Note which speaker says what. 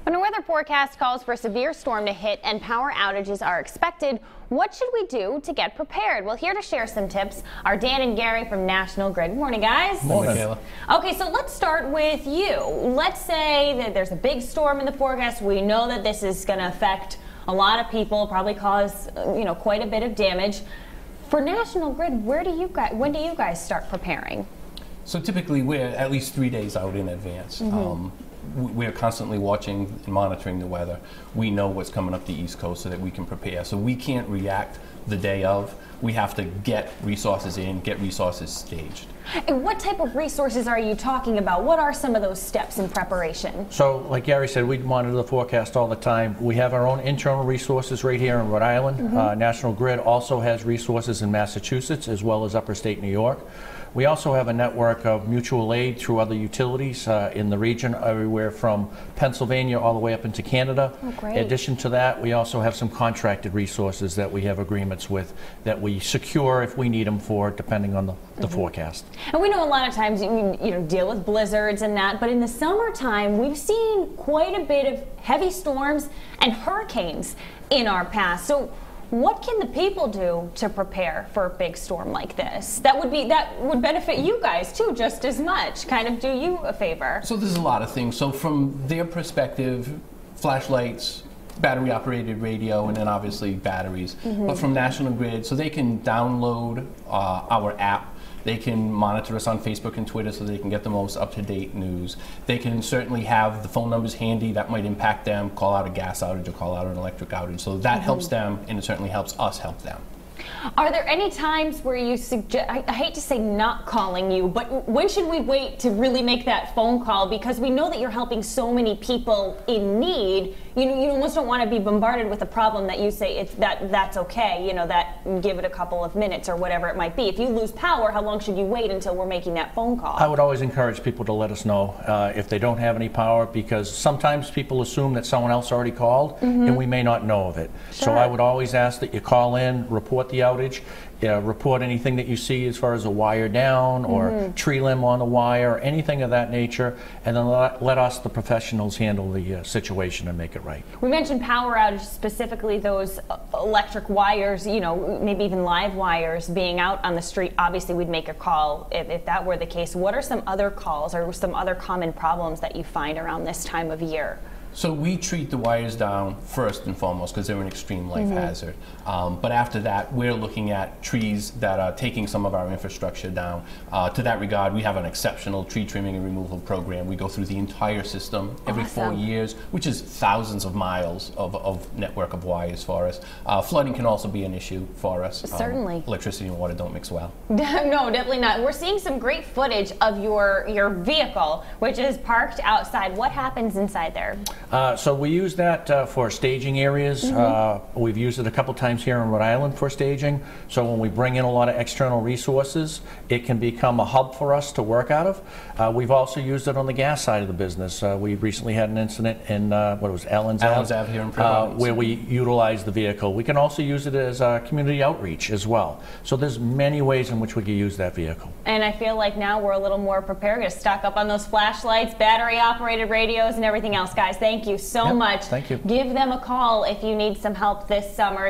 Speaker 1: When a weather forecast calls for a severe storm to hit and power outages are expected, what should we do to get prepared? Well, here to share some tips are Dan and Gary from National Grid. Good morning, guys.
Speaker 2: Morning, Kayla.
Speaker 1: Okay, so let's start with you. Let's say that there's a big storm in the forecast. We know that this is going to affect a lot of people, probably cause quite a bit of damage. For National Grid, when do you guys start preparing?
Speaker 2: So typically we're at least 3 days out in advance. We're constantly watching and monitoring the weather. We know what's coming up the East Coast so that we can prepare. So we can't react the day of. We have to get resources in, get resources staged.
Speaker 1: And what type of resources are you talking about? What are some of those steps in preparation?
Speaker 3: So, like Gary said, we monitor the forecast all the time. We have our own internal resources right here in Rhode Island. National Grid also has resources in Massachusetts as well as upper state New York. We also have a network of mutual aid through other utilities in the region, everywhere from Pennsylvania all the way up into Canada.
Speaker 1: Oh, great.
Speaker 3: In addition to that, we also have some contracted resources that we have agreements with that we secure if we need them for, depending on the forecast.
Speaker 1: And we know a lot of times you deal with blizzards and that, but in the summertime we've seen quite a bit of heavy storms and hurricanes in our past. So what can the people do to prepare for a big storm like this? That would benefit you guys too, just as much. Kind of do you a favor.
Speaker 2: So there's a lot of things. So from their perspective, flashlights, battery operated radio, and then obviously batteries. But from National Grid, so they can download our app. They can monitor us on Facebook and Twitter so they can get the most up-to-date news. They can certainly have the phone numbers handy that might impact them, call out a gas outage or call out an electric outage. So that helps them, and it certainly helps us help them.
Speaker 1: Are there any times where you suggest, I hate to say not calling you, but when should we wait to really make that phone call? Because we know that you're helping so many people in need. You almost don't want to be bombarded with a problem that you say that's okay, that give it a couple of minutes or whatever it might be. If you lose power, how long should you wait until we're making that phone call?
Speaker 3: I would always encourage people to let us know if they don't have any power, because sometimes people assume that someone else already called and we may not know of it.
Speaker 1: Sure.
Speaker 3: So I would always ask that you call in, report the outage, report anything that you see as far as a wire down or tree limb on the wire or anything of that nature, and then let us, the professionals, handle the situation and make it right.
Speaker 1: We mentioned power outage, specifically those electric wires, maybe even live wires being out on the street. Obviously we'd make a call if that were the case. What are some other calls or some other common problems that you find around this time of year?
Speaker 2: So we treat the wires down first and foremost because they're an extreme life hazard. But after that, we're looking at trees that are taking some of our infrastructure down. To that regard, we have an exceptional tree trimming and removal program. We go through the entire system every 4 years, which is thousands of miles of network of wires for us. Flooding can also be an issue for us.
Speaker 1: Certainly.
Speaker 2: Electricity and water don't mix well.
Speaker 1: No, definitely not. We're seeing some great footage of your vehicle, which is parked outside. What happens inside there?
Speaker 3: So we use that for staging areas. We've used it a couple times here in Rhode Island for staging. So when we bring in a lot of external resources, it can become a hub for us to work out of. We've also used it on the gas side of the business. We recently had an incident in Allen's
Speaker 2: Ave here in Providence,
Speaker 3: where we utilized the vehicle. We can also use it as community outreach as well. So there's many ways in which we can use that vehicle.
Speaker 1: And I feel like now we're a little more prepared to stock up on those flashlights, battery operated radios, and everything else. Guys, thank you so much.
Speaker 3: Thank you.
Speaker 1: Give them a call if you need some help this summer.